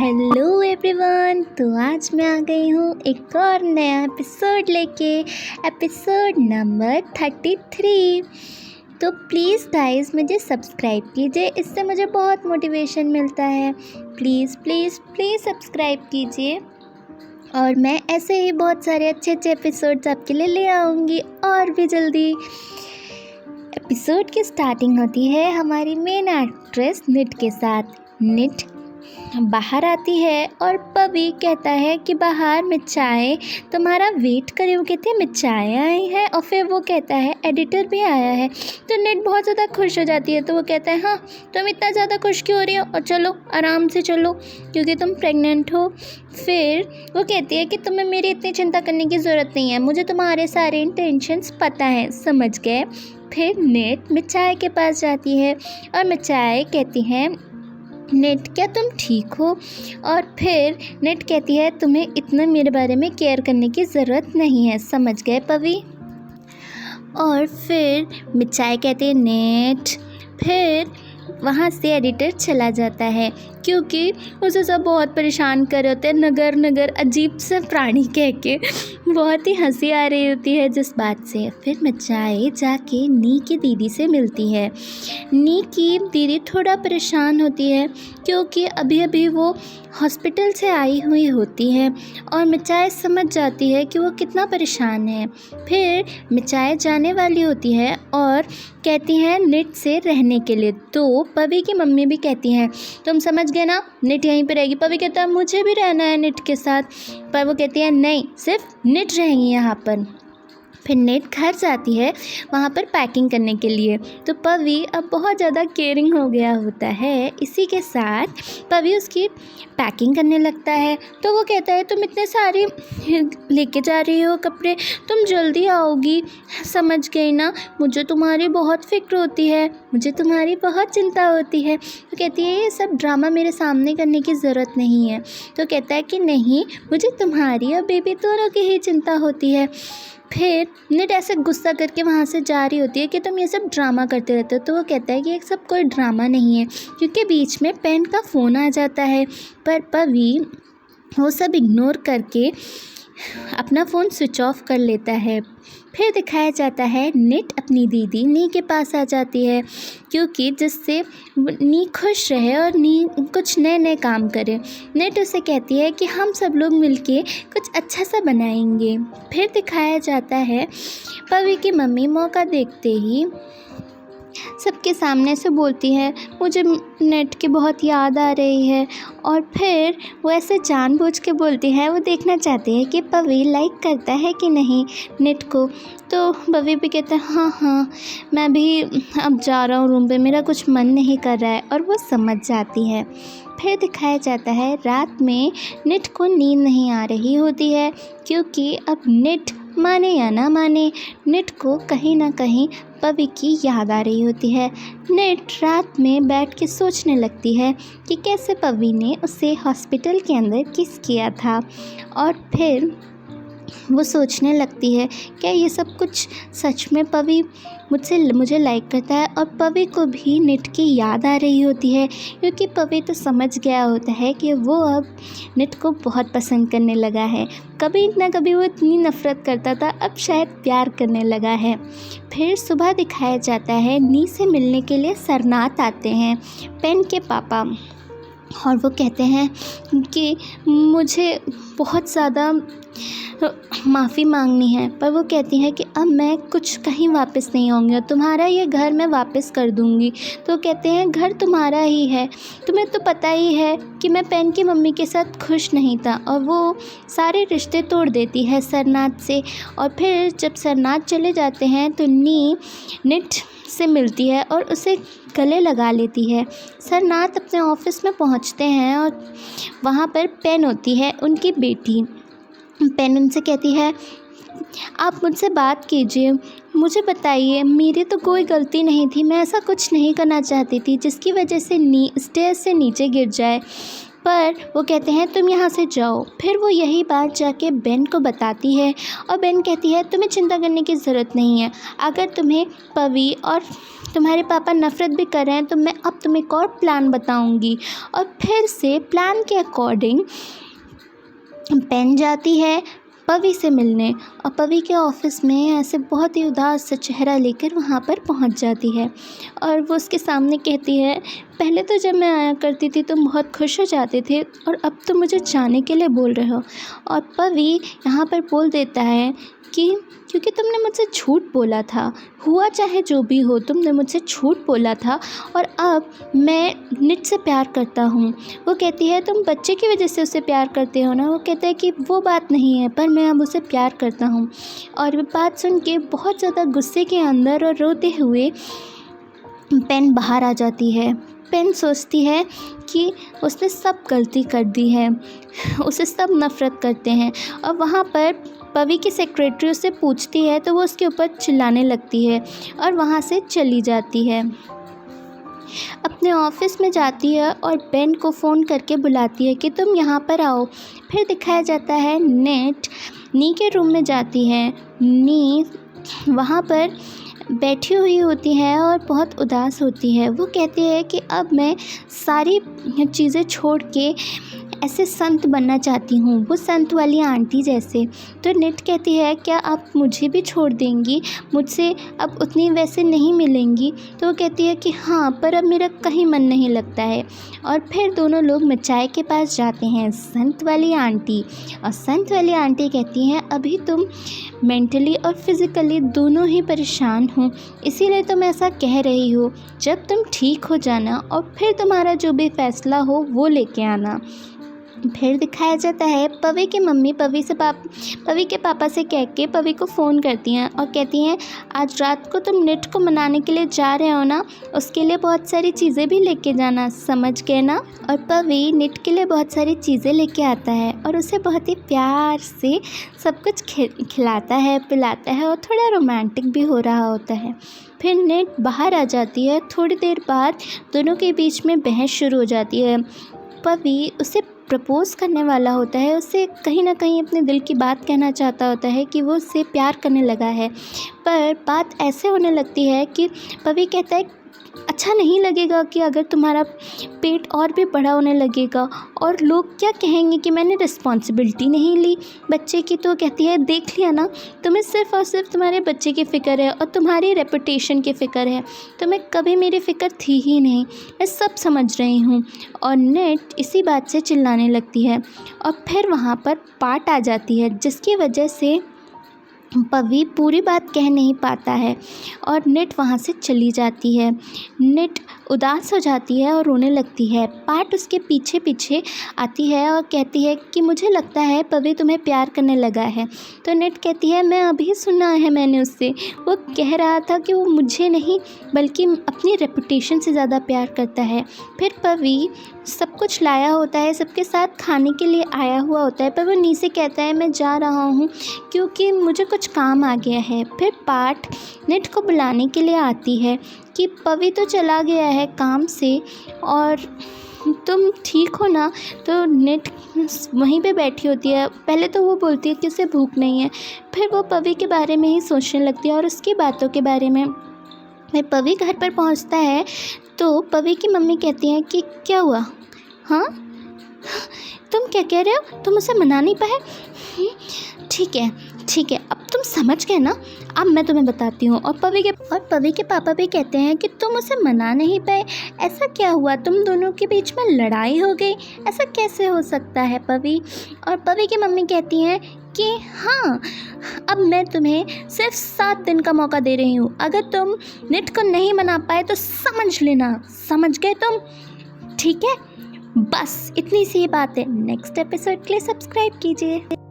Hello everyone. तो आज मैं आ गई हूँ एक और नया एपिसोड लेके, एपिसोड नंबर 33। तो प्लीज़ गाइस मुझे सब्सक्राइब कीजिए, इससे मुझे बहुत मोटिवेशन मिलता है। प्लीज़ प्लीज़ प्लीज़ सब्सक्राइब कीजिए और मैं ऐसे ही बहुत सारे अच्छे अच्छे एपिसोड्स आपके लिए ले आऊँगी और भी जल्दी। एपिसोड की स्टार्टिंग होती है हमारी मेन एक्ट्रेस निट के साथ। निट बाहर आती है और पवी कहता है कि बाहर मिर्चाएँ तुम्हारा वेट कर रही हूँ, कहती है मिर्चाएँ आई हैं, और फिर वो कहता है एडिटर भी आया है। तो निट बहुत ज़्यादा खुश हो जाती है। तो वो कहता है हाँ तुम इतना ज़्यादा खुश क्यों हो रही हो, और चलो आराम से चलो क्योंकि तुम प्रेग्नेंट हो। फिर वो कहती है कि तुम्हें मेरी इतनी चिंता करने की ज़रूरत नहीं है, मुझे तुम्हारे सारे इंटेंशंस पता है, समझ गए। फिर निट मिर्चाएँ के पास जाती है और मिर्चाएँ कहती हैं नेट क्या तुम ठीक हो। और फिर नेट कहती है तुम्हें इतना मेरे बारे में केयर करने की ज़रूरत नहीं है, समझ गए पवी। और फिर मिर्चाएँ कहती है नेट। फिर वहाँ से एडिटर चला जाता है क्योंकि उसे सब बहुत परेशान कर रहे होते हैं, नगर नगर अजीब से प्राणी कह के। बहुत ही हंसी आ रही होती है जिस बात से। फिर मिर्चाएँ जाके नी की दीदी से मिलती है। नी की दीदी थोड़ा परेशान होती है क्योंकि अभी अभी वो हॉस्पिटल से आई हुई होती है और मिर्चाएँ समझ जाती है कि वो कितना परेशान है। फिर मिर्चाएँ जाने वाली होती है और कहती हैं निट से रहने के लिए। तो पवी की मम्मी भी कहती हैं तुम समझ गए ना, निट यहीं पे रहेगी। पवी कहता है मुझे भी रहना है निट के साथ, पर वो कहती है नहीं सिर्फ निट रहेंगी यहाँ पर। फिर निट घर जाती है वहाँ पर पैकिंग करने के लिए। तो पवी अब बहुत ज़्यादा केयरिंग हो गया होता है। इसी के साथ पवी उसकी पैकिंग करने लगता है। तो वो कहता है तुम इतने सारे लेके जा रही हो कपड़े, तुम जल्दी आओगी, समझ गई ना, मुझे तुम्हारी बहुत फ़िक्र होती है, मुझे तुम्हारी बहुत चिंता होती है। तो कहती है ये सब ड्रामा मेरे सामने करने की ज़रूरत नहीं है। तो कहता है कि नहीं मुझे तुम्हारी और बेबी दोनों की ही चिंता होती है। फिर निट ऐसे गुस्सा करके वहाँ से जा रही होती है कि तुम ये सब ड्रामा करते रहते हो। तो वो कहता है कि ये सब कोई ड्रामा नहीं है, क्योंकि बीच में पेन का फ़ोन आ जाता है। पर पवी वो सब इग्नोर करके अपना फ़ोन स्विच ऑफ कर लेता है। फिर दिखाया जाता है निट अपनी दीदी नी के पास आ जाती है क्योंकि जिससे नी खुश रहे और नी कुछ नए नए काम करे। निट उसे कहती है कि हम सब लोग मिलके कुछ अच्छा सा बनाएंगे। फिर दिखाया जाता है पवी की मम्मी मौका देखते ही सबके सामने से बोलती है मुझे नेट की बहुत याद आ रही है। और फिर वो ऐसे जानबूझ के बोलती है, वो देखना चाहती है कि पवी लाइक करता है कि नहीं नेट को। तो पवी भी कहता है हाँ मैं भी अब जा रहा हूँ रूम पे, मेरा कुछ मन नहीं कर रहा है, और वो समझ जाती है। फिर दिखाया जाता है रात में निट को नींद नहीं आ रही होती है क्योंकि अब निट माने या ना माने निट को कहीं ना कहीं पवी की याद आ रही होती है। निट रात में बैठ के सोचने लगती है कि कैसे पवी ने उसे हॉस्पिटल के अंदर किस किया था। और फिर वो सोचने लगती है क्या ये सब कुछ सच में पवी मुझे लाइक करता है। और पवी को भी निट की याद आ रही होती है क्योंकि पवी तो समझ गया होता है कि वो अब निट को बहुत पसंद करने लगा है। कभी ना कभी वो इतनी नफ़रत करता था, अब शायद प्यार करने लगा है। फिर सुबह दिखाया जाता है नी से मिलने के लिए सरनाथ आते हैं, पेन के पापा, और वो कहते हैं कि मुझे बहुत ज़्यादा माफ़ी मांगनी है। पर वो कहती है कि अब मैं कुछ कहीं वापस नहीं आऊँगी, तुम्हारा ये घर मैं वापस कर दूँगी। तो कहते हैं घर तुम्हारा ही है, तुम्हें तो पता ही है कि मैं पेन की मम्मी के साथ खुश नहीं था, और वो सारे रिश्ते तोड़ देती है सरनाथ से। और फिर जब सरनाथ चले जाते हैं तो नी निट से मिलती है और उसे गले लगा लेती है। सरनाथ अपने ऑफिस में पहुंचते हैं और वहाँ पर पेन होती है उनकी बेटी। पेन उनसे कहती है आप मुझसे बात कीजिए, मुझे बताइए मेरी तो कोई गलती नहीं थी, मैं ऐसा कुछ नहीं करना चाहती थी जिसकी वजह से नी स्टेयर से नीचे गिर जाए। पर वो कहते हैं तुम यहाँ से जाओ। फिर वो यही बात जाके बेन को बताती है और बेन कहती है तुम्हें चिंता करने की ज़रूरत नहीं है। अगर तुम्हें पवी और तुम्हारे पापा नफ़रत भी कर रहे हैं तो मैं अब तुम्हें एक और प्लान बताऊंगी। और फिर से प्लान के अकॉर्डिंग बेन जाती है पवी से मिलने और पवी के ऑफ़िस में ऐसे बहुत ही उदास सा चेहरा लेकर वहाँ पर पहुँच जाती है और वो उसके सामने कहती है पहले तो जब मैं आया करती थी तुम बहुत खुश हो जाते थे और अब तो मुझे जाने के लिए बोल रहे हो। और पवी यहाँ पर बोल देता है कि क्योंकि तुमने मुझसे झूठ बोला था, हुआ चाहे जो भी हो तुमने मुझसे झूठ बोला था और अब मैं निट से प्यार करता हूँ। वो कहती है तुम बच्चे की वजह से उसे प्यार करते हो ना। वो कहता है कि वो बात नहीं है पर मैं अब उसे प्यार करता हूँ। और वो बात सुन के बहुत ज़्यादा गुस्से के अंदर और रोते हुए पेन बाहर आ जाती है। पेन सोचती है कि उसने सब गलती कर दी है, उसे सब नफ़रत करते हैं। और वहाँ पर पवी की सेक्रेटरी उससे पूछती है तो वो उसके ऊपर चिल्लाने लगती है और वहाँ से चली जाती है। अपने ऑफिस में जाती है और बेन को फ़ोन करके बुलाती है कि तुम यहाँ पर आओ। फिर दिखाया जाता है नेट नी के रूम में जाती है। नी वहाँ पर बैठी हुई होती है और बहुत उदास होती है। वो कहती है कि अब मैं सारी चीज़ें छोड़ के ऐसे संत बनना चाहती हूँ, वो संत वाली आंटी जैसे। तो नेट कहती है क्या आप मुझे भी छोड़ देंगी, मुझसे अब उतनी वैसे नहीं मिलेंगी। तो वो कहती है कि हाँ पर अब मेरा कहीं मन नहीं लगता है। और फिर दोनों लोग मिठाई के पास जाते हैं, संत वाली आंटी। और संत वाली आंटी कहती हैं अभी तुम मेंटली और फिज़िकली दोनों ही परेशान हो, इसीलिए तुम ऐसा कह रही हो। जब तुम ठीक हो जाना और फिर तुम्हारा जो भी फ़ैसला हो वो लेके आना। फिर दिखाया जाता है पवी की मम्मी पवी के पापा से कह के पवी को फ़ोन करती हैं और कहती हैं आज रात को तुम निट को मनाने के लिए जा रहे हो ना, उसके लिए बहुत सारी चीज़ें भी लेके जाना, समझ गए ना। और पवी निट के लिए बहुत सारी चीज़ें लेके आता है और उसे बहुत ही प्यार से सब कुछ खिलाता है, पिलाता है और थोड़ा रोमांटिक भी हो रहा होता है। फिर निट बाहर आ जाती है। थोड़ी देर बाद दोनों के बीच में बहस शुरू हो जाती है। पवी उसे प्रपोज़ करने वाला होता है, उसे कहीं ना कहीं अपने दिल की बात कहना चाहता होता है कि वो उससे प्यार करने लगा है। पर बात ऐसे होने लगती है कि पवी कहता है अच्छा नहीं लगेगा कि अगर तुम्हारा पेट और भी बड़ा होने लगेगा और लोग क्या कहेंगे कि मैंने रिस्पॉन्सिबिलिटी नहीं ली बच्चे की। तो कहती है देख लिया ना, तुम्हें सिर्फ़ और सिर्फ तुम्हारे बच्चे की फ़िक्र है और तुम्हारी रेपुटेशन की फ़िक्र है, तुम्हें कभी मेरी फ़िक्र थी ही नहीं, मैं सब समझ रही हूँ। और नेट इसी बात से चिल्लाने लगती है और फिर वहाँ पर पार्ट आ जाती है जिसकी वजह से पवी पूरी बात कह नहीं पाता है और नेट वहाँ से चली जाती है। नेट उदास हो जाती है और रोने लगती है। पार्ट उसके पीछे पीछे आती है और कहती है कि मुझे लगता है पवी तुम्हें प्यार करने लगा है। तो नेट कहती है मैं अभी सुना है मैंने उससे, वो कह रहा था कि वो मुझे नहीं बल्कि अपनी रेपुटेशन से ज़्यादा प्यार करता है। फिर पवी सब कुछ लाया होता है, सबके साथ खाने के लिए आया हुआ होता है, पर वो नी से कहता है मैं जा रहा हूँ क्योंकि मुझे कुछ काम आ गया है। फिर पार्ट नेट को बुलाने के लिए आती है कि पवी तो चला गया है काम से और तुम ठीक हो ना। तो नेट वहीं पे बैठी होती है। पहले तो वो बोलती है कि उसे भूख नहीं है, फिर वो पवी के बारे में ही सोचने लगती है और उसकी बातों के बारे में। फिर पवी घर पर पहुंचता है तो पवी की मम्मी कहती हैं कि क्या हुआ, हाँ तुम क्या कह रहे हो, तुम उसे मना नहीं पाए। ठीक है अब तुम समझ गए ना, अब मैं तुम्हें बताती हूँ। और पवी के पापा भी कहते हैं कि तुम उसे मना नहीं पाए, ऐसा क्या हुआ, तुम दोनों के बीच में लड़ाई हो गई, ऐसा कैसे हो सकता है पवी। और पवी की मम्मी कहती हैं कि हाँ अब मैं तुम्हें सिर्फ 7 दिन का मौका दे रही हूँ, अगर तुम निट को नहीं मना पाए तो समझ लेना, समझ गए तुम, ठीक है। बस इतनी सी बात है। नेक्स्ट एपिसोड के लिए सब्सक्राइब कीजिए।